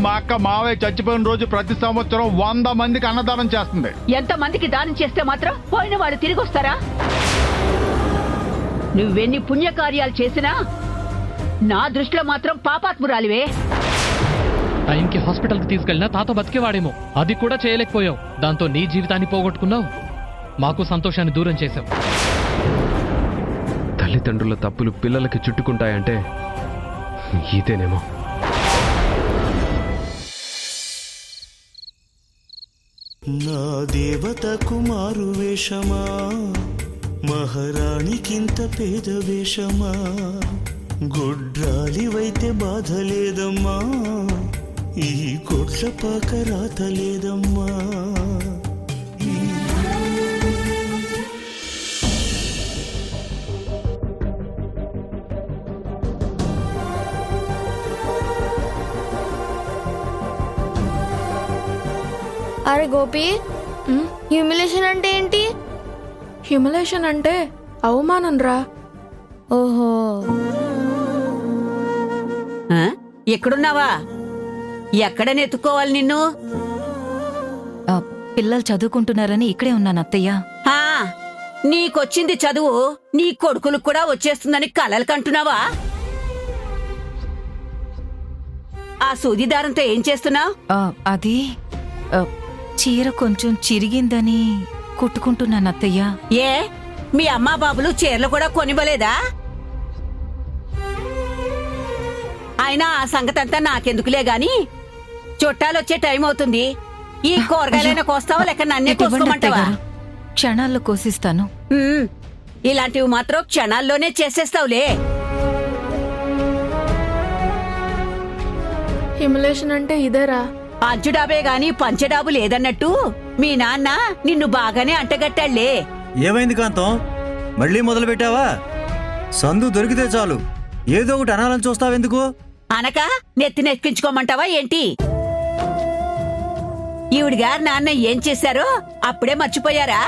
మా అక్క మావయ్య చచ్చిపోయిన రోజు ప్రతి సంవత్సరం 100 మందికి అన్నదానం చేస్తుంది. ఎంత మందికి దానం చేస్తే మాత్రం పోయిన వాళ్ళు తిరిగి వస్తారా? నువ్వెన్ని పుణ్యకార్యాలు చేసినా నా దృష్టిలో మాత్రం పాపాత్మురాలివే. టైంకి హాస్పిటల్కి తీసుకెళ్ళినా తాత బతికేవాడేమో, అది కూడా చేయలేకపోయావు. దాంతో నీ జీవితాన్ని పోగొట్టుకున్నావు, మాకు సంతోషాన్ని దూరం చేశావు. తల్లిదండ్రుల తప్పులు పిల్లలకి చుట్టుకుంటాయంటే ఇదేనేమో. నా దేవత కుమారు వేషమా, మహారాణికింత పేద వేషమా, గొడ్రాలివైతే బాధ లేదమ్మా, ఈ కొట్ల పాక రాత లేదమ్మా. అరే గోపి, హ్యూమిలేషన్ అంటే ఏంటి? హ్యూమిలేషన్ అంటే అవమానం రా. ఓహో, ఎక్కడున్నావా? ఎక్కడని ఎత్తుకోవాలి నిన్ను? పిల్లలు చదువుకుంటున్నారని ఇక్కడే ఉన్నాను అత్తయ్య. నీకొచ్చింది చదువు, నీ కొడుకులకు కూడా వచ్చేస్తుందని కలలు కంటున్నావా? ఆ సూదిదారంతో ఏం చేస్తున్నావు? అది చీర కొంచెం చిరిగిందని కుట్టుకుంటున్నాను అత్తయ్య. ఏ మీ అమ్మా బాబులు చీరలు కూడా కొనివ్వలేదా? అయినా ఆ సంగతంతా నాకెందుకులే గాని, చుట్టాలొచ్చే టైం అవుతుంది. ఈ కూరగాయలైనా కోస్తావా లేక నన్నే కోసుకోమంటావా? క్షణాల్లో కోసిస్తాను. ఇలాంటివి మాత్రం క్షణాల్లోనే చేసేస్తావులే. హ్యూమిలేషన్ అంటే ఇదేరా. అంచుడాబే గాని పంచడాబు లేదన్నట్టు మీ నాన్న నిన్ను బాగానే అంటగట్టాళ్లే. ఏమైంది కాంతం, మళ్ళీ మొదలు పెట్టావా? సందు దొరికితే చాలు ఏదో ఒకటి అనాలని చూస్తావెందుకు? అనక నెత్తినెక్కించుకోమంటావా ఏంటి? ఈవిడి గారు నాన్న ఏం చేశారో అప్పుడే మర్చిపోయారా?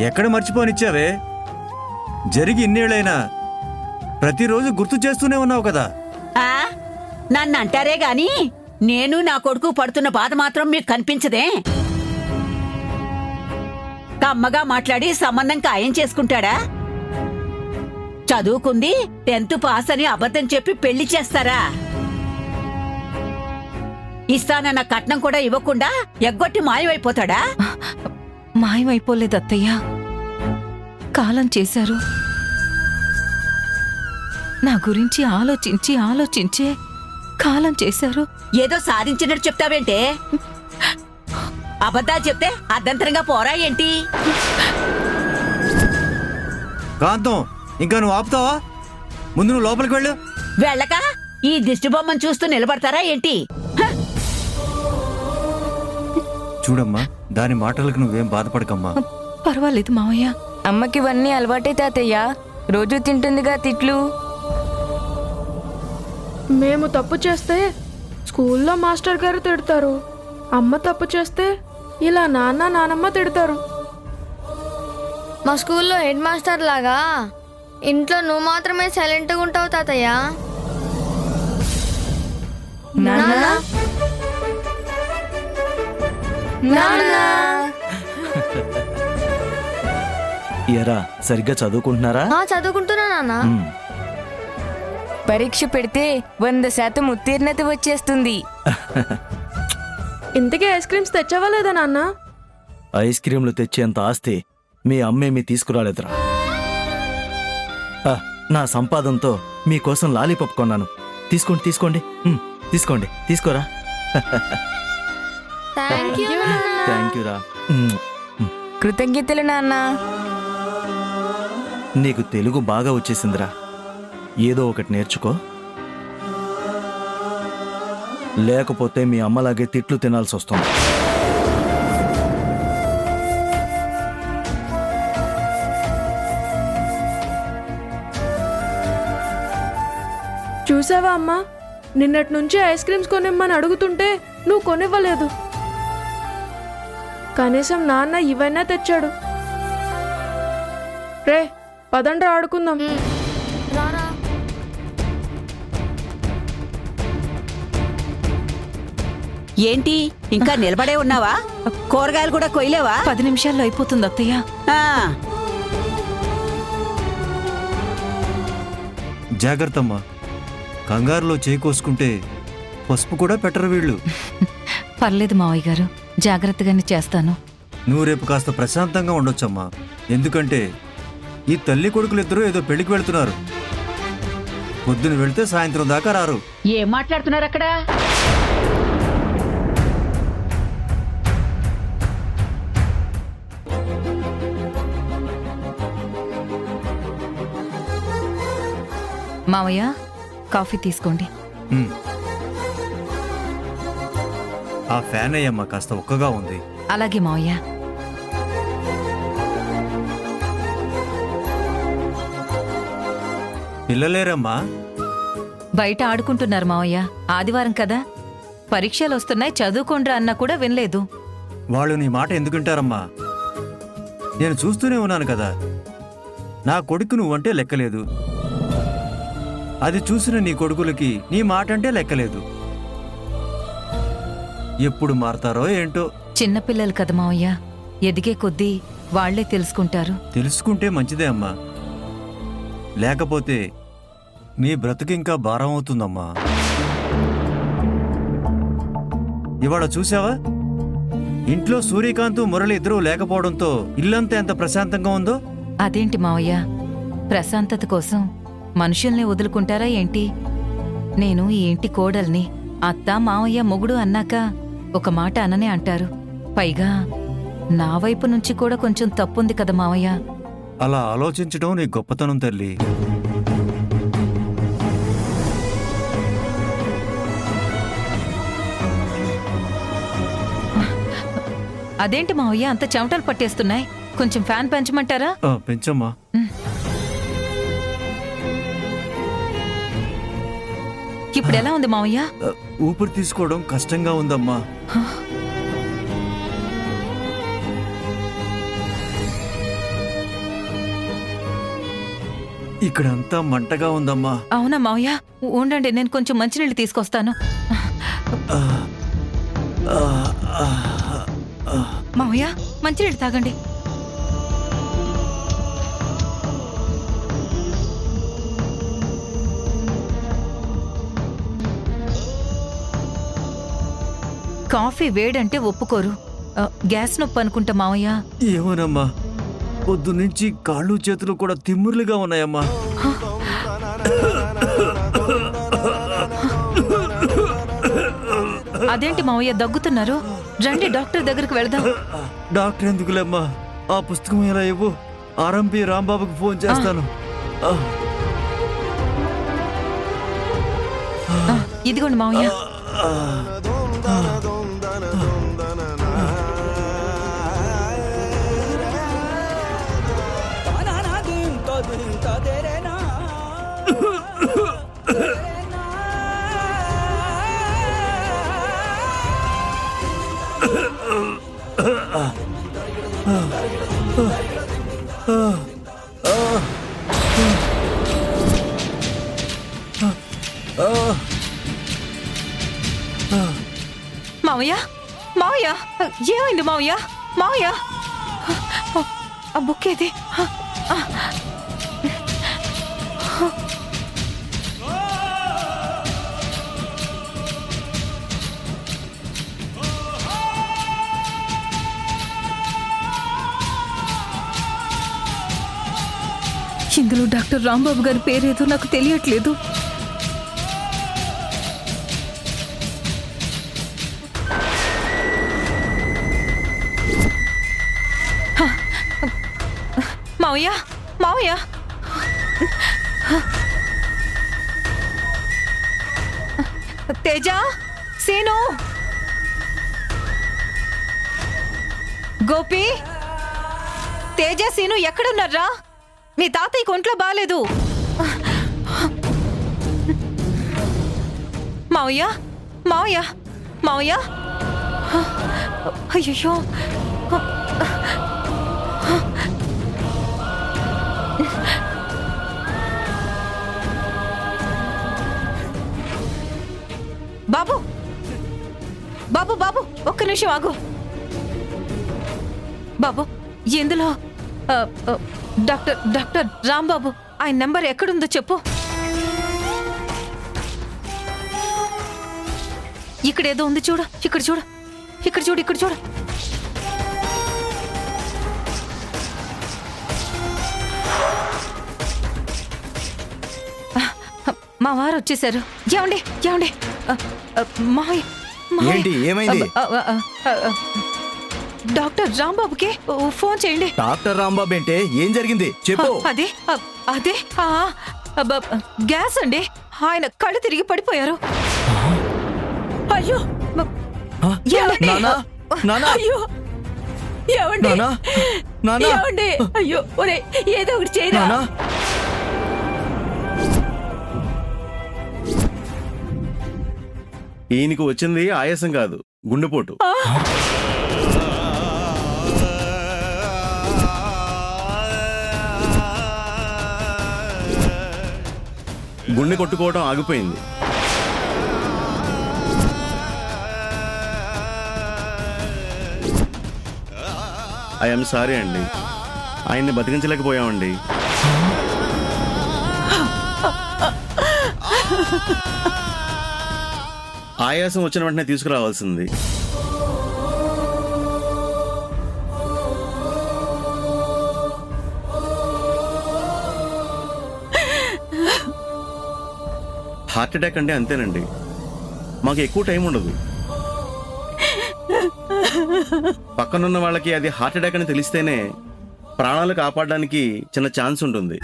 ఎక్కడ మర్చిపోనిచ్చావే? జరిగి ఇన్నేళ్లైనా ప్రతిరోజు గుర్తు చేస్తూనే ఉన్నావు కదా. నన్ను అంటారే గాని నేను నా కొడుకు పడుతున్న బాధ మాత్రం మీకు కనిపించదే. కమ్మగా మాట్లాడి సంబంధం ఖాయం చేసుకుంటాడా? చదువుకుంది 10th పాస్ అని అబద్ధం చెప్పి పెళ్లి చేస్తారా? ఇస్తానన్న కట్నం కూడా ఇవ్వకుండా ఎగ్గొట్టి మాయమైపోతాడా? మాయమైపోలేదు అత్తయ్య, కాలం చేశారు. నా గురించి ఆలోచించి ఆలోచించే కాలం చేశారు. ఏదో సాధించినట్టు చెప్తావేంటే? అబద్ధాలు చెప్తే అర్ధంతరంగా పోరా ఏంటి? కాంతం, ఇంకా నువ్వు ఆపుతావా? ముందు నువ్వు లోపలికి వెళ్ళు. వెళ్ళక ఈ దిష్టి బొమ్మను చూస్తూ నిలబడతారా ఏంటి? చూడమ్మా, దాని మాటలకు నువ్వేం బాధపడకమ్మా. పర్వాలేదు మావయ్య. అమ్మకి ఇవన్నీ అలవాటే తాతయ్య, రోజు తింటుందిగా తిట్లు. మేము తప్పు చేస్తే స్కూల్లో మాస్టర్ గారు తిడతారు, అమ్మ తప్పు చేస్తే ఇలా నాన్న నానమ్మ తిడతారు. మా స్కూల్లో హెడ్ మాస్టర్ లాగా ఇంట్లో నువ్వు మాత్రమే సైలెంట్గా ఉంటావు తాతయ్య. ఎరా, సరిగ్గా చదువుకుంటున్నారా? చదువుకుంటున్నా నాన్న. పరీక్ష పెడితే 100% ఉత్తీర్ణత వచ్చేస్తుంది. ఇంతకీ ఐస్ క్రీమ్స్ తెచ్చావా లేదా నాన్న? ఐస్ క్రీంలు తెచ్చేంత ఆస్తి మీ అమ్మేమీ తీసుకురాలేదురా. నా సంపాదనతో మీకోసం లాలీపాప్ కొన్నాను. తీసుకోండి తీసుకోండి తీసుకోండి, తీసుకోరా. థ్యాంక్ యూ రా. కృతజ్ఞతలు నాన్న. నీకు తెలుగు బాగా వచ్చేసిందిరా, ఏదో ఒకటి నేర్చుకో, లేకపోతే మీ అమ్మలాగే తిట్లు తినాల్సి వస్తుంది. చూసావా అమ్మా, నిన్నటి నుంచి ఐస్ క్రీమ్స్ కొనిమ్మని అడుగుతుంటే నువ్వు కొనివ్వలేదు. కనీసం నాన్న ఇవైనా తెచ్చాడు. రే పదండ్రా ఆడుకుందాం. రారా. ఏంటి ఇంకా నిలబడే ఉన్నావా? కూరగాయలు కూడా కొయ్యలేవా? 10 నిమిషాల్లో అయిపోతుంది అత్తయ్య. ఆ, జాగ్రత్త అమ్మా, కంగారులో చేయి కోసుకుంటే పసుపు కూడా పెట్టరు వీళ్ళు. పర్లేదు మావయ్య గారు, జాగ్రత్తగానే చేస్తాను. నువ్వు రేపు కాస్త ప్రశాంతంగా ఉండొచ్చమ్మా. ఎందుకంటే ఈ తల్లి కొడుకులిద్దరూ ఏదో పెళ్లికి వెళ్తున్నారు. పొద్దున వెళ్తే సాయంత్రం దాకా రారు. ఏం మాట్లాడుతున్నారు అక్కడ? మావయ్య కాఫీ తీసుకోండి. ఉమ్. ఆ ఫ్యాన్ అయ్యమ్మా కాస్త ఒక్కగా ఉంది. అలాగే మావయ్య. పిల్లలేరమ్మా? బయట ఆడుకుంటున్నారు మావయ్య. ఆదివారం కదా, పరీక్షలు వస్తున్నాయి, చదువుకోండ్రా అన్నా కూడా వినలేదు. వాళ్ళు నీ మాట ఎందుకుంటారమ్మా? నేను చూస్తూనే ఉన్నాను కదా. నా కొడుకు నువ్వంటే లెక్కలేదు, అది చూసిన నీ కొడుకులకి నీ మాట అంటే లెక్కలేదు. ఎప్పుడు మారతారో ఏంటో. చిన్నపిల్లలు కదా మావయ్య, ఎదిగే కొద్దీ వాళ్లే తెలుసుకుంటారు. తెలుసుకుంటే మంచిదే అమ్మా, లేకపోతే నీ బ్రతుకింకా భారం అవుతుందమ్మా. ఇవాళ చూసావా, ఇంట్లో సూర్యకాంత్ మురళి ఇద్దరూ లేకపోవడంతో ఇల్లంతా ఎంత ప్రశాంతంగా ఉందో. అదేంటి మావయ్య, ప్రశాంతత కోసం మనుషుల్ని వదులుకుంటారా ఏంటి? నేను ఈ ఇంటి కోడల్ని. అత్త మావయ్య మొగుడు అన్నాక ఒక మాట అననే అంటారు. పైగా నా వైపు నుంచి కూడా కొంచెం తప్పుంది కదా మావయ్య. అలా ఆలోచించడం నీ గొప్పతనం తల్లి. అదేంటి మావయ్య అంత చెమటలు పట్టేస్తున్నాయి? కొంచెం ఫ్యాన్ పెంచమంటారా? పెంచమ్మా. ఇప్పుడు ఎలా ఉంది మావయ్య? ఊపిరి తీసుకోవడం కష్టంగా ఉందమ్మా. ఇక్కడంతా మంటగా ఉందమ్మా. అవునా మావయ్య? ఉండండి, నేను కొంచెం మంచినీళ్ళు తీసుకొస్తాను. మావయ్య మంచినీళ్ళు తాగండి. కాఫీ వేడంటే ఒప్పుకోరు. గ్యాస్ నొప్పి అనుకుంటా మావయ్య. ఏమోనమ్మా, పొద్దున్నుంచి కాళ్ళు చేతులు కూడా తిమ్ముర్లుగా ఉన్నాయమ్మా. అదేంటి మావయ్య దగ్గుతున్నారు? రండి డాక్టర్ దగ్గరికి వెళదాం. డాక్టర్ ఎందుకులేమ్మా, ఆ పుస్తకం ఎలా ఇవ్వు, ఆర్ఎంపీ రాంబాబుకి ఫోన్ చేస్తాను. ఇదిగోండి మావయ్య. మావయ్య మావయ్య ఏమైంది మావయ్య? మావయ్య ఆ బుక్ ఏది? ఇందులో డాక్టర్ రాంబాబు గారి పేరేదో నాకు తెలియట్లేదు. మావయ్య మావయ్య తేజ, సీను, గోపి, తేజ, సీను ఎక్కడున్నారా? మీ తాతయ్యకి ఒంట్లో బాలేదు. మావయ్య మావయ్య మావయ్య అయ్యో నిమిషం ఆగు బాబు. ఇందులో డాక్టర్ రాంబాబు ఆయన నెంబర్ ఎక్కడుందో చెప్పు. ఇక్కడ ఏదో ఉంది చూడు. ఇక్కడ చూడు. మా వారు వచ్చేసారు. ఏమండి ఏంటి ఏమైంది? డాక్టర్ రాంబాబుకి ఫోన్ చేయండి. డాక్టర్ రాంబాబు అంటే ఏం జరిగింది చెప్పు. అదే గ్యాస్ అండి. ఆయన కళ్ళు తిరిగి పడిపోయారు. అయ్యో ఆ? ఏమండి? నానా నానా అయ్యో ఏమండి? నానా నానా ఏమండి? అయ్యో ఒరే ఏదో ఒకటి చేయరా. నానా ఈయనకు వచ్చింది ఆయాసం కాదు, గుండెపోటు. గుండె కొట్టుకోవడం ఆగిపోయింది. ఐఎమ్ సారీ అండి, ఆయన్ని బతికించలేకపోయామండి. ఆయాసం వచ్చిన వెంటనే తీసుకురావాల్సింది. హార్ట్ అటాక్ అంటే అంతేనండి, మాకు ఎక్కువ టైం ఉండదు. పక్కనున్న వాళ్ళకి అది హార్ట్ అటాక్ అని తెలిస్తేనే ప్రాణాలు కాపాడడానికి చిన్న ఛాన్స్ ఉంటుంది.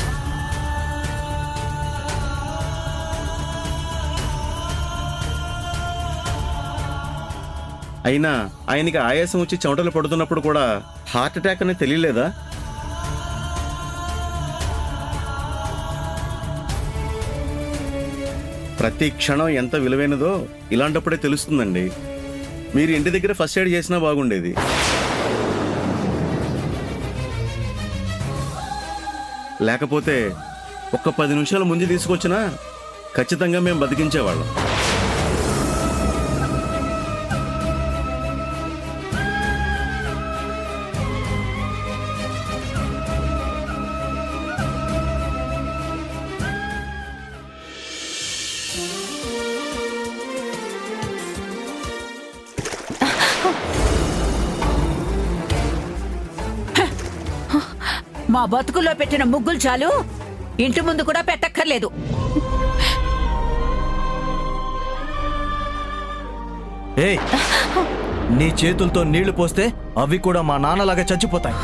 అయినా ఆయనకి ఆయాసం వచ్చి చెమటలు పడుతున్నప్పుడు కూడా హార్ట్ అటాక్ అని తెలియలేదా? ప్రతి క్షణం ఎంత విలువైనదో ఇలాంటప్పుడే తెలుస్తుందండి. మీరు ఇంటి దగ్గర ఫస్ట్ ఎయిడ్ చేసినా బాగుండేది. లేకపోతే ఒక్క 10 నిమిషాలు ముందు తీసుకొచ్చినా ఖచ్చితంగా మేము బతికించేవాళ్ళం. మా బతుకుల్లో పెట్టిన ముగ్గులు చాలు, ఇంటి ముందు కూడా పెట్టక్కర్లేదు. ఏయ్, నీ చేతులతో నీళ్లు పోస్తే అవి కూడా మా నాన్నలాగా చచ్చిపోతాయి.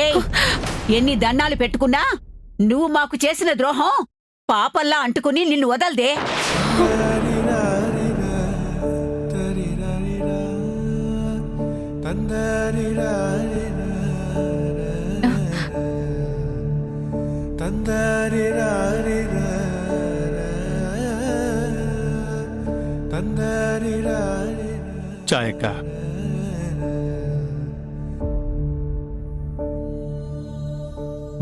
ఏయ్, ఎన్ని దండాలు పెట్టుకున్నా నువ్వు మాకు చేసిన ద్రోహం పాపల్లా అంటుకుని నిన్ను వదలదే. చాయక్క,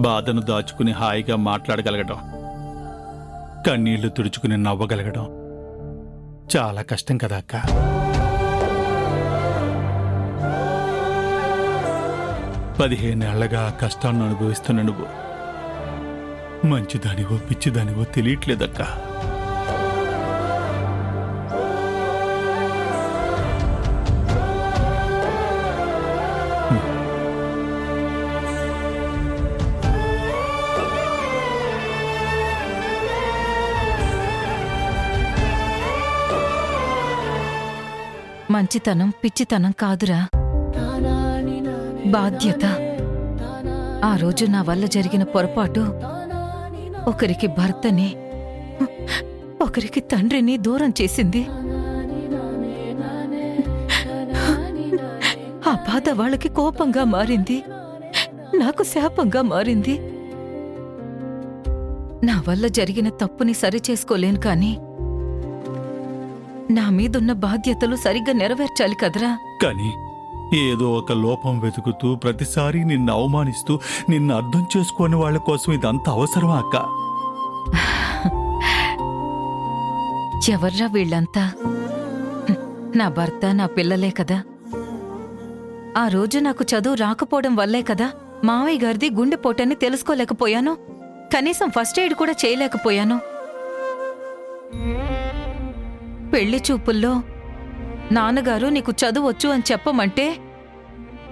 బాధను దాచుకుని హాయిగా మాట్లాడగలగడం, కన్నీళ్లు తుడుచుకుని నవ్వగలగడం చాలా కష్టం కదా అక్క. పదిహేనేళ్లగా కష్టాన్ని అనుభవిస్తున్న నువ్వు మంచిదానివో పిచ్చిదానివో తెలియట్లేదక్క. మంచితనం పిచ్చితనం కాదురా, బాధ్యత. ఆ రోజు నా వల్ల జరిగిన పొరపాటు ఒకరికి భర్తని, ఒకరికి తండ్రిని దూరం చేసింది. ఆ బాధ వాళ్ళకి కోపంగా మారింది, నాకు శాపంగా మారింది. నా వల్ల జరిగిన తప్పుని సరిచేసుకోలేను కానీ నా మీదున్న బాధ్యతలు సరిగ్గా నెరవేర్చాలి కదరా. కానీ ఏదో ఒక లోపం వెతుకుతూ ప్రతిసారి నిన్ను అవమానిస్తూ నిన్ను అర్థం చేసుకోని వాళ్ళ కోసం ఇదంతా అవసరమా అక్క? ఎవర్రా వీళ్ళంతా? నా భర్త, నా పిల్లలే కదా. ఆ రోజు నాకు చదువు రాకపోవడం వల్లే కదా మావయ్య గారిది గుండెపోటని తెలుసుకోలేకపోయాను. కనీసం ఫస్ట్ ఎయిడ్ కూడా చేయలేకపోయాను. పెళ్లి చూపుల్లో నాన్నగారు నీకు చదువచ్చు అని చెప్పమంటే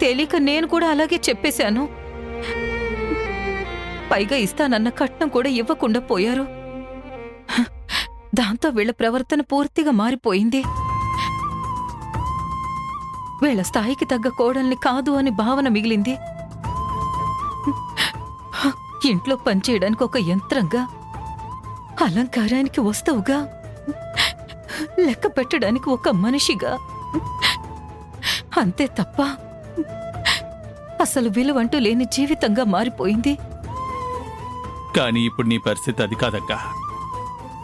తెలియక నేను కూడా అలాగే చెప్పేశాను. పైగా ఇస్తానన్న కట్నం కూడా ఇవ్వకుండా పోయారు. దాంతో వీళ్ల ప్రవర్తన పూర్తిగా మారిపోయింది. వీళ్ల స్థాయికి తగ్గ కోడల్ని కాదు అని భావన మిగిలింది. ఇంట్లో పనిచేయడానికి ఒక యంత్రంగా, అలంకారానికి వస్తువుగా, లెక్క పెట్టడానికి ఒక మనిషిగా, అంతే తప్ప అసలు విలువంటూ లేని జీవితంగా మారిపోయింది. కానీ ఇప్పుడు నీ పరిస్థితి అది కాదక్కా.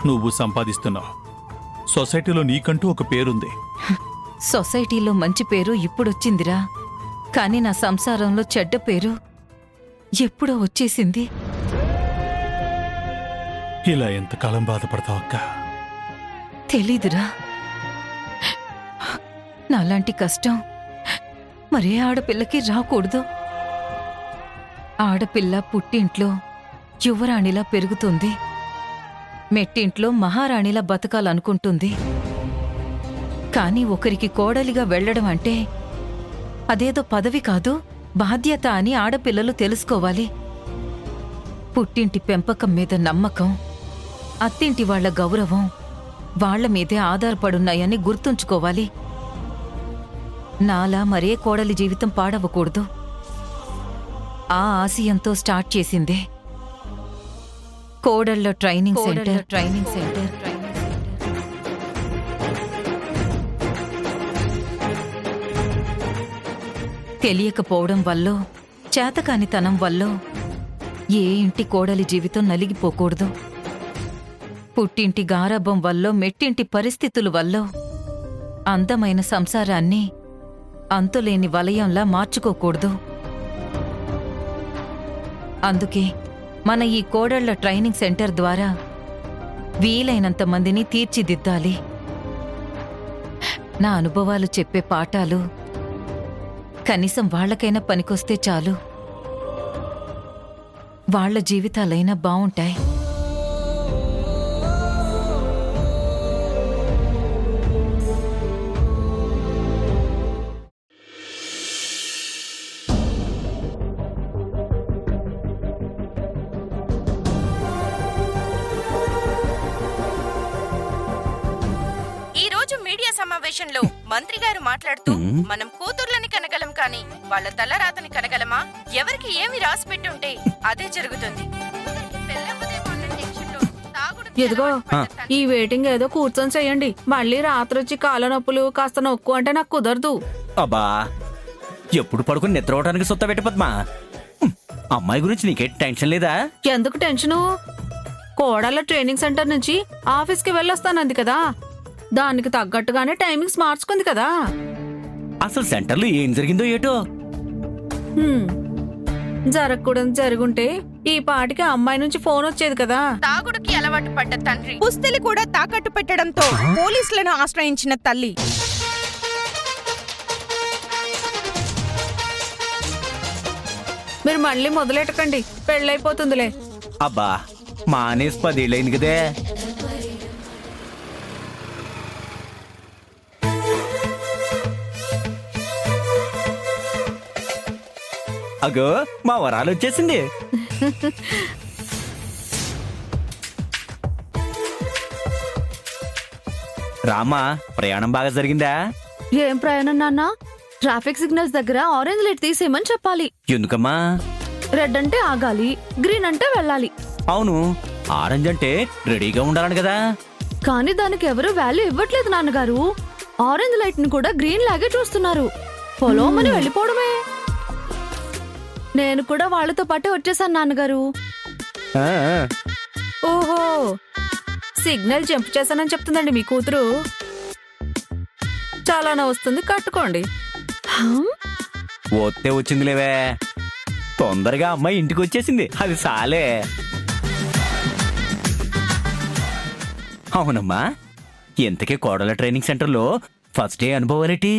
నువ్వు సంపాదిస్తున్నావు. సొసైటీలో నీకంటూ ఒక పేరుంది. సొసైటీలో మంచి పేరు ఇప్పుడొచ్చిందిరా. కాని నా సంసారంలో చెడ్డ పేరు ఎప్పుడో వచ్చేసింది. ఇలా ఎంతకాలం బాధపడతావు అక్క? తెలీదురా. నాలాంటి కష్టం మరే ఆడపిల్లకి రాకూడదు. ఆడపిల్ల పుట్టింట్లో యువరాణిలా పెరుగుతుంది, మెట్టింట్లో మహారాణిలా బతకాలనుకుంటుంది. కాని ఒకరికి కోడలిగా వెళ్లడం అంటే అదేదో పదవి కాదు, బాధ్యత అని ఆడపిల్లలు తెలుసుకోవాలి. పుట్టింటి పెంపకం మీద నమ్మకం, అత్తింటి వాళ్ల గౌరవం వాళ్ల మీదే ఆధారపడున్నాయని గుర్తుంచుకోవాలి. నాలా మరే కోడలి జీవితం పాడవకూడదు. ఆ ఆశయంతో స్టార్ట్ చేసిందే కోడళ్ళ ట్రైనింగ్ సెంటర్. తెలియకపోవడం వల్లో, చేతకానితనం వల్లో ఏ ఇంటి కోడలి జీవితం నలిగిపోకూడదు. పుట్టింటి గారాబం వల్లో, మెట్టింటి పరిస్థితుల వల్లో అందమైన సంసారాన్ని అంతులేని వలయంలా మార్చుకోకూడదు. అందుకే మన ఈ కోడళ్ల ట్రైనింగ్ సెంటర్ ద్వారా వీలైనంత మందిని తీర్చిదిద్దాలి. నా అనుభవాలు చెప్పే పాఠాలు కనీసం వాళ్లకైనా పనికొస్తే చాలు. వాళ్ల జీవితాలైనా బావుంటాయి. సమావేశంలో మంత్రి గారు మాట్లాడుతూ, మనం కూతుర్లని కనగలం కానీ వాళ్ళ తలరాతని కనగలమా? ఎవరికి ఏమి రాసి పెట్టుంటే అదే జరుగుతుంది. ఎదుగో ఈ వెయిటింగ్ ఏదో కూర్చొని చెయ్యండి. మళ్ళీ రాత్రి వచ్చి కాళ్ళ నొప్పులు కాస్త నొక్కు అంటే నాకు కుదరదు. అబ్బా, ఎప్పుడు పడుకుని నిద్రవటానికి సొత్త పెట్టి పద్మా. అమ్మాయి గురించి నీకే టెన్షన్ లేదా? ఎందుకు టెన్షను? కోడళ్ళ ట్రైనింగ్ సెంటర్ నుంచి ఆఫీస్కి వెళ్ళొస్తానంది కదా, దానికి తగ్గట్టుగానే టైమింగ్స్ మార్చుకుంది కదా. అసలు సెంటర్లో ఏం జరిగిందో ఏటో. జరగకూడదు జరుగుంటే ఈ పాటికి అమ్మాయి నుంచి ఫోన్ వచ్చేది కదా. తాగుడుకి అలవాటు పడ్డ తండ్రి పుస్తెలు కూడా తాకట్టు పెట్టడంతో పోలీసులను ఆశ్రయించిన తల్లి. మీరు మళ్ళీ మొదలెట్టకండి, పెళ్ళైపోతుందిలే. అబ్బా, మానేసి 10 ఏళ్ళైంది కదే. అగో, మా వరాలు వచ్చేసింది. రామా, ప్రయాణం బాగా జరిగిందా? ఏం ప్రయాణం నాన్న? ట్రాఫిక్ సిగ్నల్స్ దగ్గర ఆరెంజ్ లైట్ తీసేయమని చెప్పాలి. ఎందుకమ్మా? రెడ్ అంటే ఆగాలి, గ్రీన్ అంటే వెళ్ళాలి. అవును, ఆరెంజ్ అంటే రెడీగా ఉండాలని కదా. కానీ దానికి ఎవరు వాల్యూ ఇవ్వట్లేదు నాన్నగారు. ఆరెంజ్ లైట్ ని కూడా గ్రీన్ లాగే చూస్తున్నారు. పొలోమని వెళ్ళిపోవడమే. నేను కూడా వాళ్ళతో పాటే వచ్చేసాను నాన్నగారు. ఓహో, సిగ్నల్ జంప్ చేశానని చెప్తుందండి మీ కూతురు. చాలానే వస్తుంది, కట్టుకోండి. వస్తే వచ్చింది లేవే, తొందరగా అమ్మాయి ఇంటికి వచ్చేసింది, అది సాలే. అవునమ్మా, ఇంతకీ కోడల ట్రైనింగ్ సెంటర్లో ఫస్ట్ డే అనుభవాలేటి?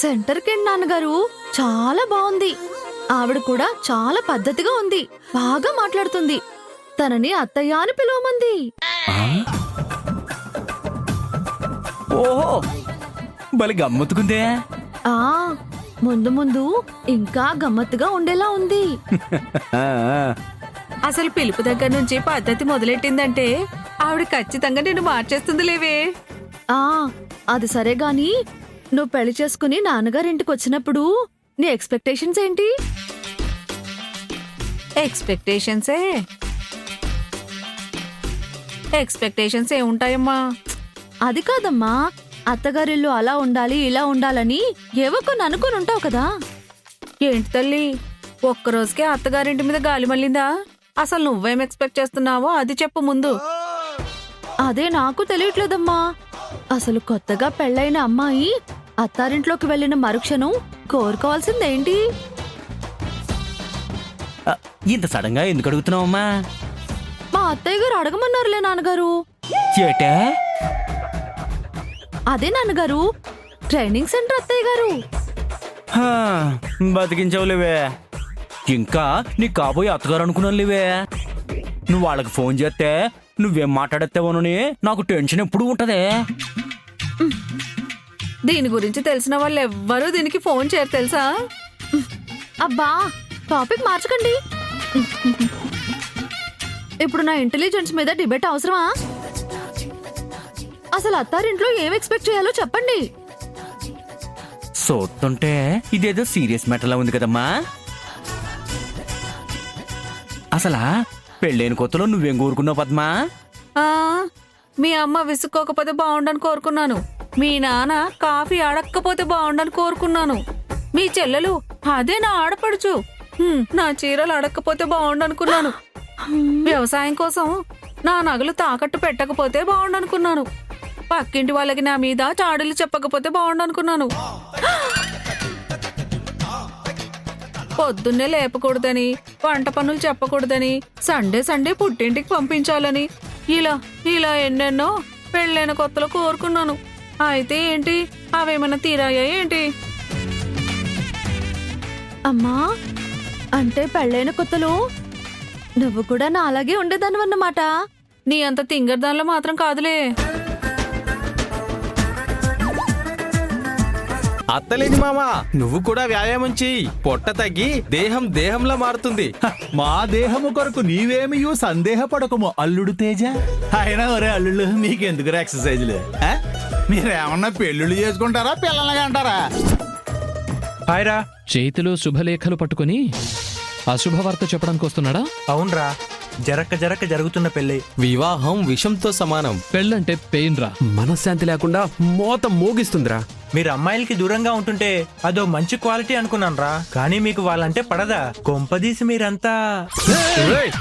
సెంటర్కి నాన్నగారు చాలా బాగుంది. ఆవిడ కూడా చాలా పద్ధతిగా ఉంది, బాగా మాట్లాడుతుంది. తనని అత్తయ్య అని పిలవమంది. ఓహో, బలి గమ్మత్తుకుందే. ఆ ముందు ముందు ఇంకా గమ్మత్తుగా ఉండేలా ఉంది. అసలు పిలుపు దగ్గర నుంచి పద్ధతి మొదలెట్టిందంటే ఆవిడ ఖచ్చితంగా నిన్ను మార్చేస్తుంది లేవే. ఆ అది సరే గాని, నువ్వు పెళ్లి చేసుకుని నాన్నగారింటికి వచ్చినప్పుడు నీ ఎక్స్పెక్టేషన్స్ ఏంటి? ఎక్స్పెక్టేషన్స్ ఏముంటాయమ్మా? అది కాదమ్మా, అత్తగారిల్లు అలా ఉండాలి ఇలా ఉండాలని ఏవో కొన్ని అనుకుని ఉంటావు కదా. ఏంటి తల్లి, ఒక్కరోజుకే అత్తగారింటి మీద గాలి మళ్ళిందా? అసలు నువ్వేం ఎక్స్పెక్ట్ చేస్తున్నావో అది చెప్పు ముందు. అదే నాకు తెలియట్లేదమ్మా. అసలు కొత్తగా పెళ్ళైన అమ్మాయి అత్తారింట్లోకి వెళ్ళిన మరుక్షణం కోరుకోవాల్సిందేంటి? ఇంత సడన్ గా ఎందుకు అడుగుతున్నావమ్మా? మా అత్తయ్య గారు అడగమన్నారులే నాన్నగారు. చేటే అదే నాన్నగారు, ట్రైనింగ్ సెంటర్ అత్తయ్య గారు. బతికించవులేవే. ఇంకా నీ కాబోయే అత్తగారు అనుకున్నాను లేవే. నువ్వు వాళ్ళకి ఫోన్ చేస్తే నువ్వేం మాట్లాడేస్తావోనని నాకు టెన్షన్ ఎప్పుడు ఉంటదే. దీని గురించి తెలిసిన వాళ్ళు ఎవ్వరూ దీనికి ఫోన్ చేయరు తెలుసా? అబ్బా టాపిక్ మార్చకండి. ఇప్పుడు నా ఇంటెలిజెన్స్ మీద డిబేట్ అవసరమా? అసలు అత్తారింట్లో ఏం ఎక్స్పెక్ట్ చేయాలో చెప్పండి. చూస్తుంటే ఇదేదో సీరియస్ మ్యాటర్లా ఉంది కదమ్మా. అసలా పెళ్ళైన కొత్తలో నువ్వేం కోరుకున్నావు పద్మా? మీ అమ్మ విసుక్కోకపోతే బాగుండని కోరుకున్నాను. మీ నాన్న కాఫీ అడక్కపోతే బాగుండని కోరుకున్నాను. మీ చెల్లెలు అదే నా ఆడపడుచు నా చీరలు అడక్కపోతే బాగుండనుకున్నాను. వ్యవసాయం కోసం నా నగలు తాకట్టు పెట్టకపోతే బాగుండనుకున్నాను. పక్కింటి వాళ్ళకి నా మీద చాడీలు చెప్పకపోతే బాగుండనుకున్నాను. పొద్దున్నే లేపకూడదని, వంట పనులు చెప్పకూడదని, సండే సండే పుట్టింటికి పంపించాలని, ఇలా ఇలా ఎన్నెన్నో పెళ్ళైన కొత్తలో కోరుకున్నాను. అయితే ఏంటి, అవేమన్నా తీరాయా ఏంటి? అమ్మా, అంటే పెళ్ళైన కొత్తలో నువ్వు కూడా నా అలాగే ఉండేదానివన్నమాట. నీ అంత తింగర్దాన్లో మాత్రం కాదులే. అత్తలేని మామా, నువ్వు కూడా వ్యాయామం చెయ్యి. పొట్ట తగ్గి దేహం దేహంలా మారుతుంది. మా దేహము కొరకు నీవేమి సందేహపడకము అల్లుడు తేజ. అయినా ఒరే అల్లుళ్ళు, మీకెందుకు ఎక్సర్సైజ్లు? మీరేమన్నా పెళ్ళిళ్ళు చేసుకుంటారా, పిల్లలగా అంటారా? హాయ్రా. చేతిలో శుభలేఖలు పట్టుకుని అశుభవార్త చెప్పడానికి వస్తున్నాడా? అవునరా, జరక్క జరుగుతున్న పెళ్లి. వివాహం విషంతో సమానం. పెళ్ళంటే పెయిన్ రా. మనశ్శాంతి లేకుండా మోత మోగిస్తుందిరా. మీరు అమ్మాయిలకి దూరంగా ఉంటుంటే అదో మంచి క్వాలిటీ అనుకున్నాను రా. కానీ మీకు వాళ్ళంటే పడదా? కొంపదీసి మీరంతా